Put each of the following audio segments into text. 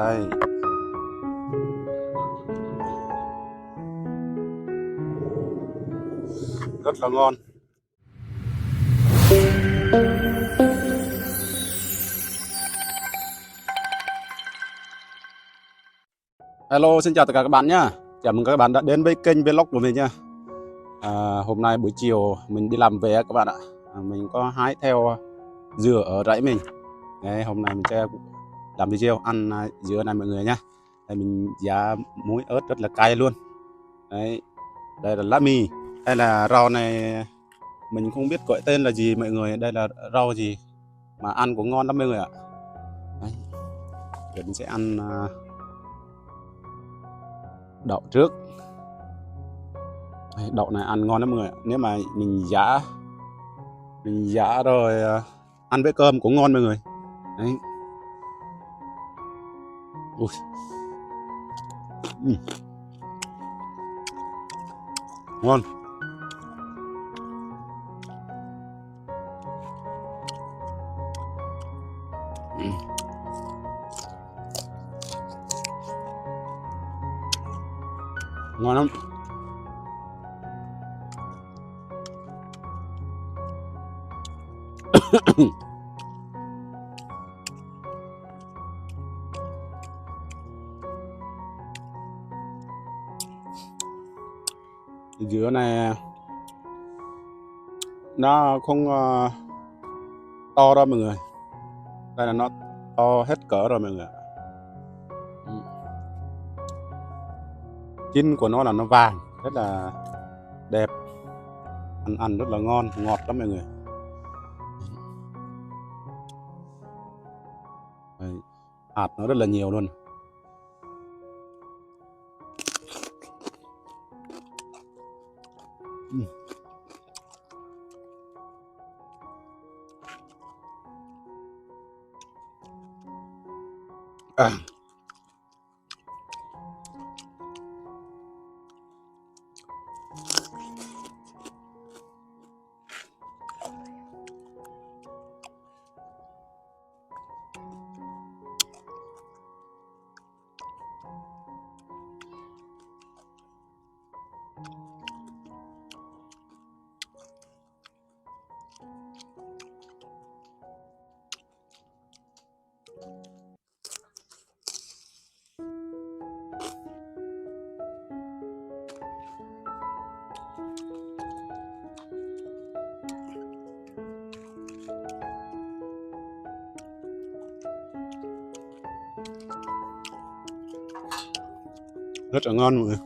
Đây, rất là ngon. Hello, xin chào tất cả các bạn nhá. Chào mừng các bạn đã đến với kênh vlog của mình nha. Hôm nay buổi chiều mình đi làm về các bạn ạ. Mình có hái theo dừa ở rẫy mình. Đấy, hôm nay mình sẽ làm video ăn dừa này mọi người nhá. Đây mình giá muối ớt rất là cay luôn. Đấy, đây là lá mì. Đây là rau này mình không biết gọi tên là gì mọi người. Đây là rau gì mà ăn cũng ngon lắm mọi người ạ. Đấy, giờ mình sẽ ăn đậu trước. Đậu này ăn ngon lắm mọi người. Nếu mà mình giã rồi ăn với cơm cũng ngon mọi người. Đấy. Ui. Ngon. Ngon lắm. Dứa này nó không to đâu mọi người. Đây là nó to hết cỡ rồi mọi người. Chín của nó là nó vàng, rất là đẹp, ăn rất là ngon, ngọt lắm mọi người. Đấy, hạt nó rất là nhiều luôn. À. Rất là ngon mọi người.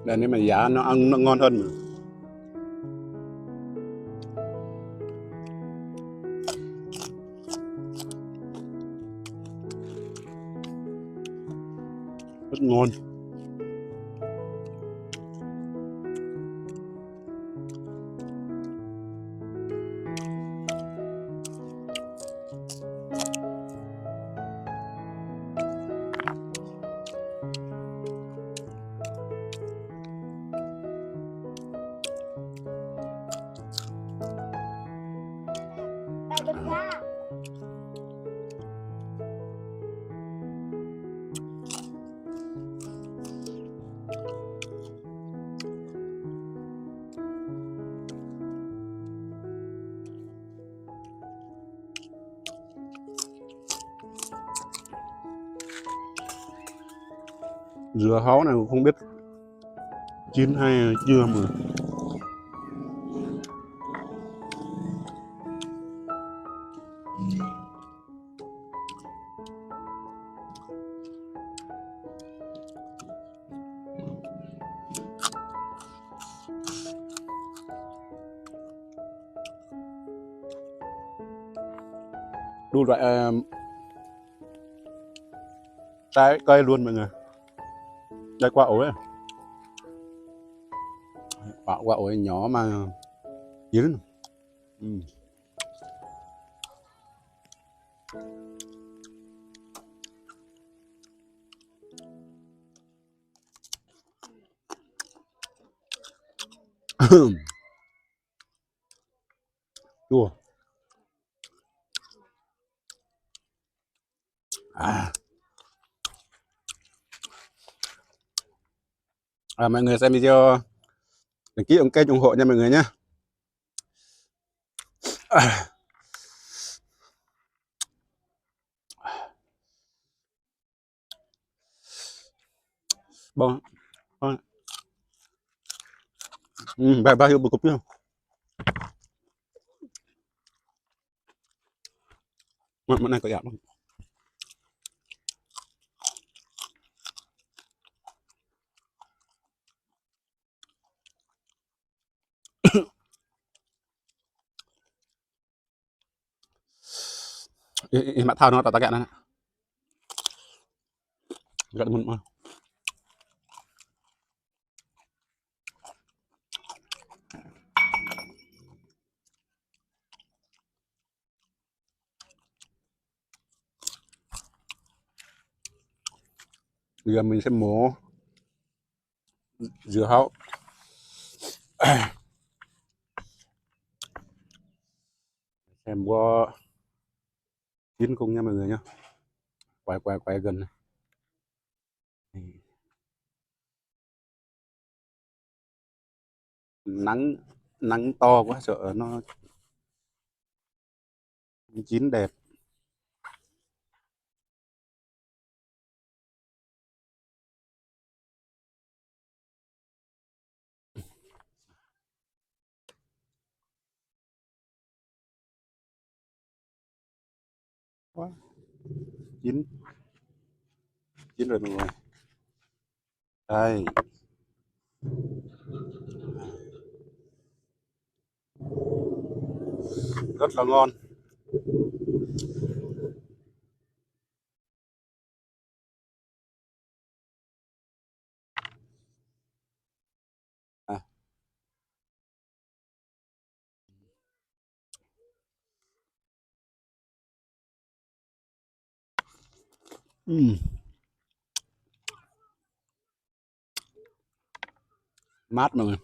Đây nếu mà giá nó ăn nó ngon hơn mà. Rất ngon. Dừa hấu này không biết chín hay chưa mà đu loại trái cây luôn mọi người. Đây quả ổi, quả ổi nhỏ mà chín. Ừ. Chua. Mọi người xem video đăng ký kênh ủng hộ nha mọi người nhé. Bon, bon. Bao nhiêu bột cục nhá. Món này có giảm không? Mà thao nó tao gạn này. Gạn một mà. Bây giờ mình sẽ mổ dưa hấu. Xem có chín cùng nha mọi người nhá. Quay gần này. Nắng nắng to quá sợ nó chín đẹp. Quá. Chín chín rồi mọi người. Đây. Rất là ngon. À. Mát mọi người.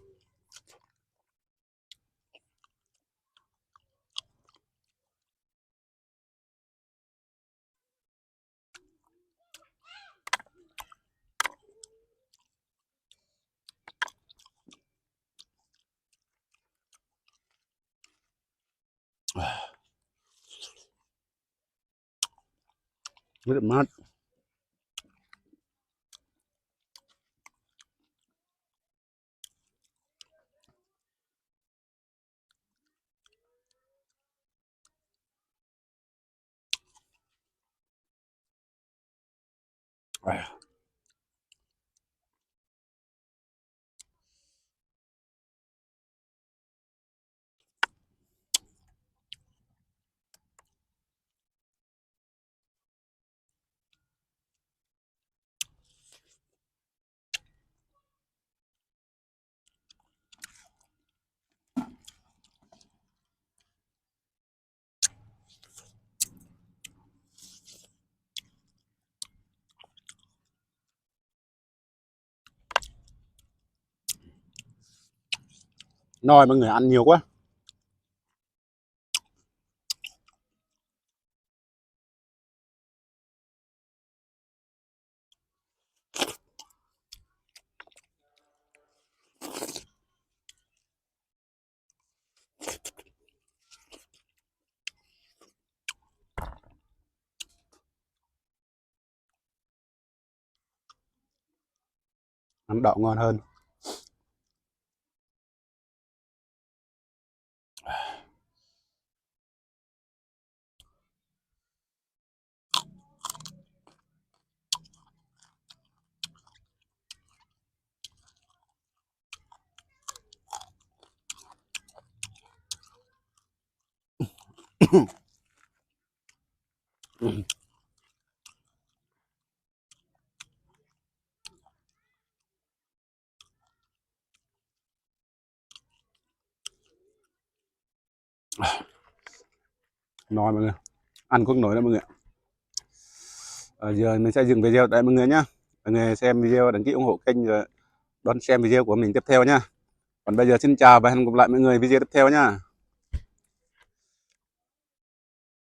Rất là mát. Nồi mọi người ăn nhiều quá. Ăn đậu ngon hơn. ngon mọi người, ăn không nổi đâu mọi người. Giờ mình sẽ dừng video tại mọi người nhá. Mọi người xem video đăng ký ủng hộ kênh rồi đón xem video của mình tiếp theo nhá. Còn bây giờ xin chào và hẹn gặp lại mọi người video tiếp theo nhá.